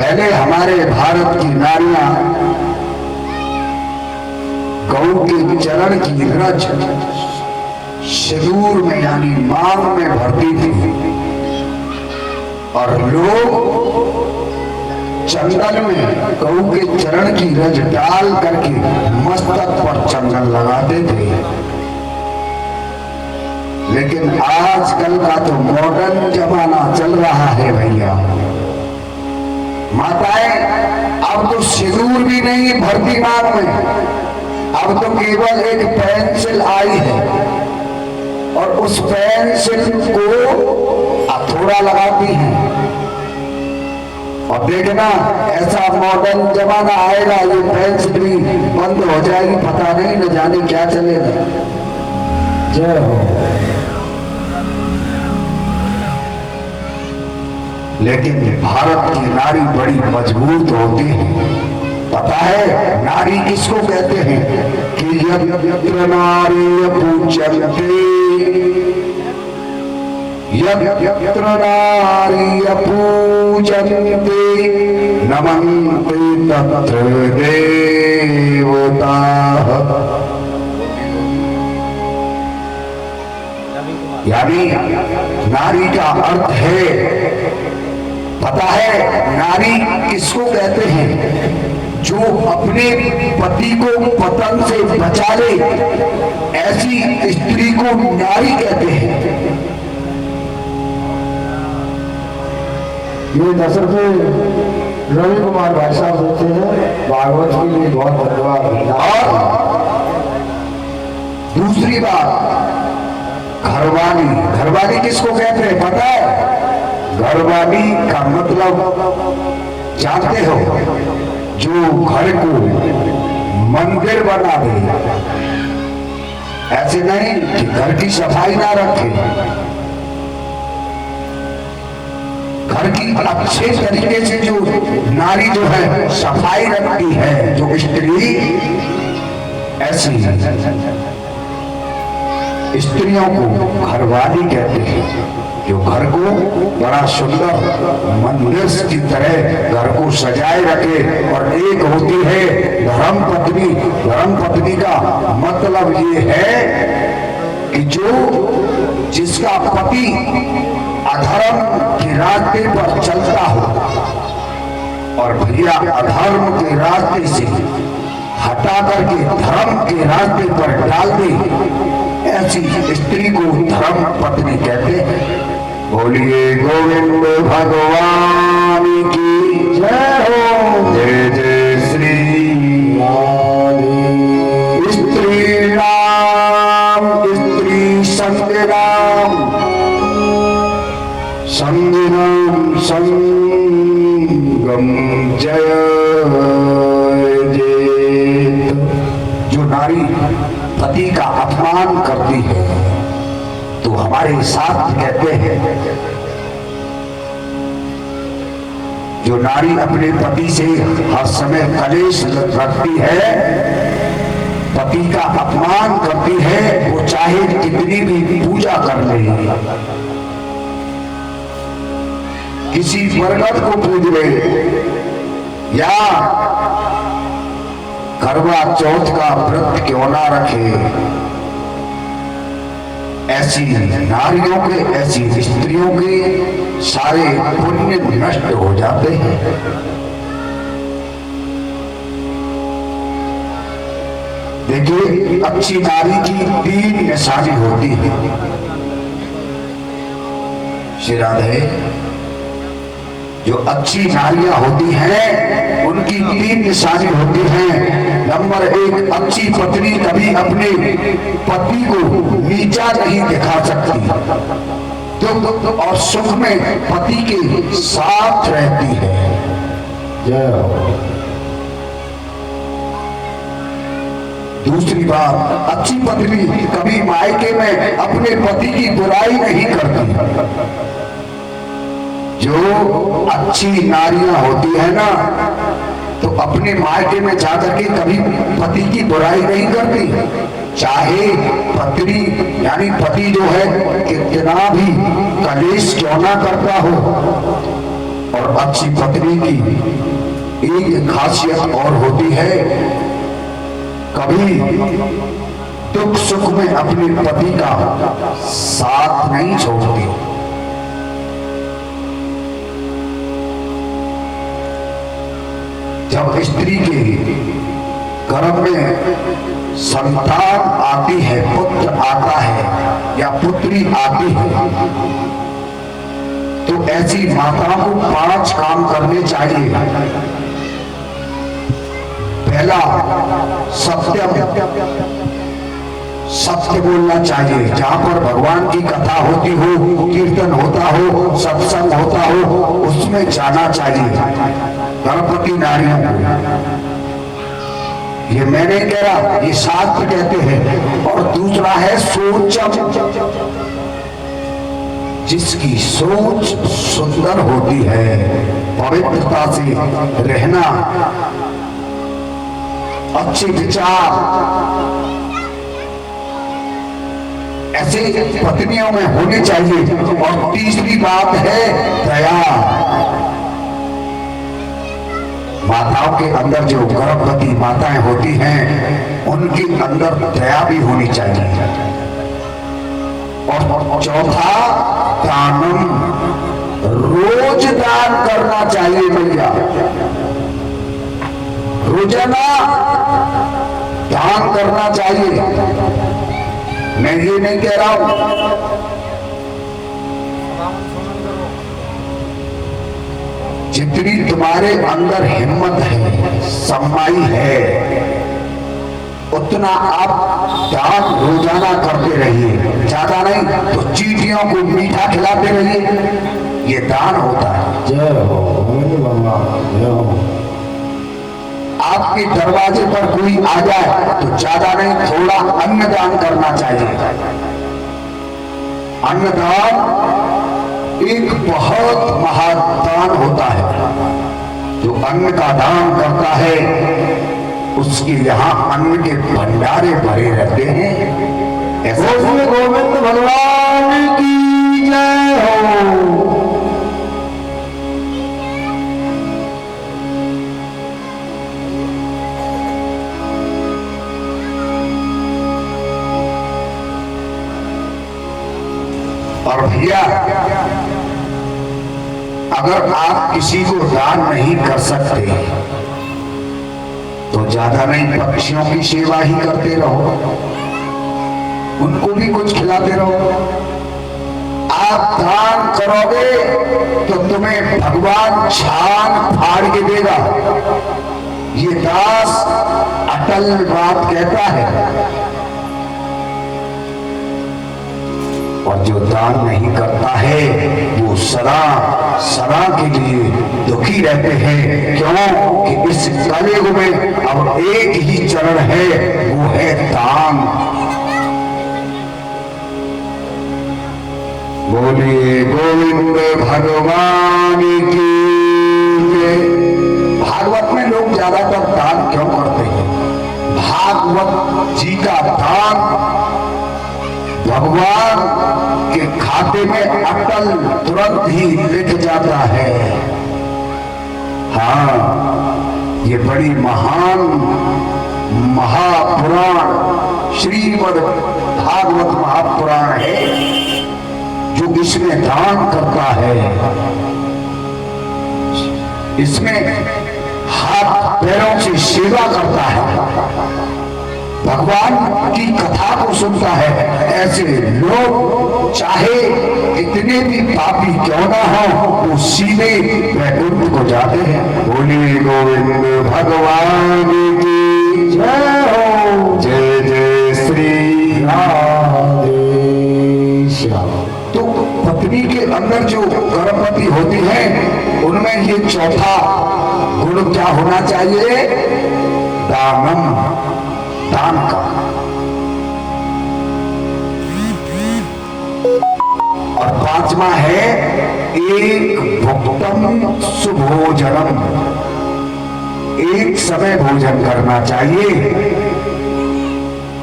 पहले हमारे भारत की नारियां गौ के चरण की रज सिंदूर में यानी मांग में भरती थी और लोग चंदन में गौ के चरण की रज डाल करके मस्तक पर चंदन लगाते थे। लेकिन आजकल का तो मॉडर्न जमाना चल रहा है भैया। माताएं अब तो सिंदूर भी नहीं भरती मांग में, अब तो केवल एक पेंसिल आई है और उस पेंसिल को थोड़ा लगाती हैं। और देखना ऐसा मॉडर्न जमाना आएगा ये पेंसिल भी बंद हो जाएगी, पता नहीं न जाने क्या चलेगा। जय हो। लेकिन भारत की नारी बड़ी मजबूत होती है। पता है नारी किसको कहते हैं कि यत्र नारी पूज्यन्ते, यत्र नारी पूज्यन्ते नमन्ते तत्र देवताः। यानी नारी का अर्थ है, पता है नारी किसको कहते हैं? जो अपने पति को पतन से बचा ले, ऐसी स्त्री को नारी कहते हैं। ये दशरथ रवि कुमार भाई साहब होते हैं, भागवत के लिए बहुत धन्यवाद। और दूसरी बात, घरवाली, घरवाली किसको कहते हैं पता है? घरवाली का मतलब जानते हो? जो घर को मंदिर बना दे। ऐसे नहीं कि घर की सफाई ना रखे, घर की अच्छे तरीके से जो नारी जो है सफाई रखती है, जो स्त्री, ऐसी स्त्रियों को घरवाली कहते हैं। जो घर को बड़ा सुंदर मंदिर की तरह घर को सजाए रखे। और एक होती है धर्म पत्नी। धर्म पत्नी का मतलब ये है कि जो जिसका पति अधर्म के रास्ते पर चलता हो और भैया अधर्म के रास्ते से हटा करके धर्म के रास्ते पर डाल दे, ऐसी स्त्री को धर्म पत्नी कहते हैं। बोलिए गोविंद भगवान की जय हो। जय जय श्री स्त्री राम, स्त्री संग राम, संगम संगम जय जय। जो नारी पति का अपमान करती है तो हमारे साथ कहते हैं, जो नारी अपने पति से हर समय कलेश रखती है, पति का अपमान करती है, वो चाहे कितनी भी पूजा कर ले, किसी बरगद को पूज ले या करवा चौथ का व्रत क्यों ना रखे, ऐसी नारियों के, ऐसी स्त्रियों के सारे पुण्य नष्ट हो जाते हैं। देखिए अच्छी नारी की 3 निशानी होती है। श्री राधे, जो अच्छी नारियां होती हैं उनकी 3 निशानी होती हैं। नंबर 1, अच्छी पत्नी कभी अपने पति को नीचा नहीं दिखा सकती, दुख और सुख में पति के साथ रहती है। दूसरी बात, अच्छी पत्नी कभी मायके में अपने पति की बुराई नहीं करती। जो अच्छी नारियां होती है ना, तो अपने मायके में जाकर के कभी पति की बुराई नहीं करती, चाहे पत्नी यानी पति जो है कितना भी कलेश क्यों ना करता हो, और अच्छी पत्नी की एक खासियत और होती है, कभी दुख सुख में अपने पति का साथ नहीं छोड़ती। जब स्त्री के गर्भ में संतान आती है, पुत्र आता है या पुत्री आती है, तो ऐसी माताओं को 5 काम करने चाहिए। पहला, सत्य बोलना चाहिए। जहां पर भगवान की कथा होती हो, कीर्तन होता हो, सत्संग होता हो, उसमें जाना चाहिए गर्भवती नारियों को। ये मैं नहीं कह रहा, ये शास्त्र कहते हैं। और दूसरा है सोचम, जिसकी सोच सुंदर होती है, पवित्रता से रहना, अच्छे विचार, ऐसे पत्नियों में होने चाहिए। और तीसरी बात है दया। माताओं के अंदर, जो गर्भवती माताएं होती हैं, उनके अंदर दया भी होनी चाहिए। और चौथा, दानम, रोज दान करना चाहिए भैया, रोजाना दान करना चाहिए। मैं ये नहीं कह रहा हूं, जितनी तुम्हारे अंदर हिम्मत है, सम्माई है, उतना आप दान रोजाना करते रहिए। ज्यादा नहीं तो चींटियों को मीठा खिलाते रहिए, ये दान होता है। जय हो भगवान, जय हो। आपके दरवाजे पर कोई आ जाए तो ज्यादा नहीं, थोड़ा अन्नदान करना चाहिए। अन्नदान एक बहुत महादान होता है। जो अन्न का दान करता है, उसके यहाँ अन्न के भंडारे भरे रहते हैं। ऐसा गोविंद भगवान की जय हो। और भैया, अगर आप किसी को दान नहीं कर सकते तो ज्यादा नहीं, पक्षियों की सेवा ही करते रहो, उनको भी कुछ खिलाते रहो। आप दान करोगे तो तुम्हें भगवान छान फाड़ के देगा। ये दास अटल बात कहता है। और जो दान नहीं करता है, वो सदा सदा के लिए दुखी रहते हैं। क्यों कि इस कलयुग में अब एक ही चरण है, वो है दान। बोलिए गोविंद भगवान की जय। भागवत में लोग ज्यादातर दान क्यों करते हैं? भागवत जी का दान भगवान के खाते में अटल तुरंत ही लिख जाता है। हाँ, ये बड़ी महान महापुराण श्रीमद् भागवत महापुराण है, जो इसमें दान करता है। इसमें हाथ पैरों से सेवा करता है, भगवान की कथा को सुनता है। ऐसे लोग चाहे कितने भी पापी क्यों ना हो, वो सीधे वैकुंठ को जाते हैं। बोलिए गोविंद भगवान की जय हो। जय जय श्री राधे श्याम। तो पत्नी के अंदर जो गर्भवती होती है, उनमें ये चौथा गुण क्या होना चाहिए? दानम, दान का। और पांचवा है एक भुक्तम सुभोजनम, एक समय भोजन करना चाहिए।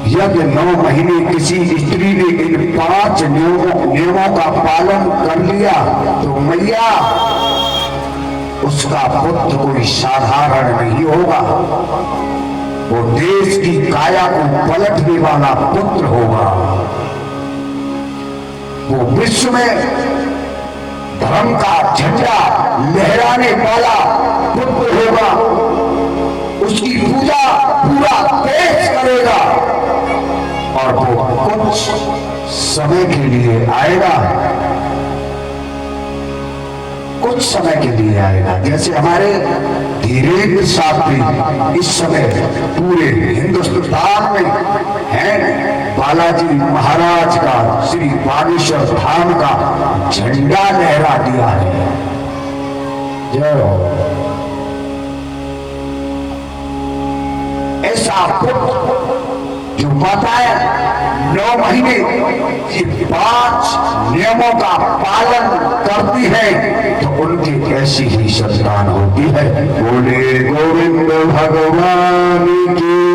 यदि 9 महीने किसी स्त्री ने इन 5 नियमों का पालन कर लिया तो मैया उसका पुत्र कोई साधारण नहीं होगा, वो देश की काया को पलटने वाला पुत्र होगा। वो विश्व में धर्म का झंडा लहराने वाला पुत्र होगा। उसकी पूजा पूरा देश करेगा और वो कुछ समय के लिए आएगा, कुछ समय के लिए आएगा। जैसे हमारे धीरेन्द्र साहब भी इस समय पूरे हिंदुस्तान में हैं, बालाजी महाराज का श्री बागेश्वर धाम का झंडा लहरा दिया है। जय हो। ऐसा पुत्र जो माता है 9 महीने ये 5 नियमों का पालन करती है, तो उनकी ऐसी ही संतान होती है। बोले गोविंद भगवान की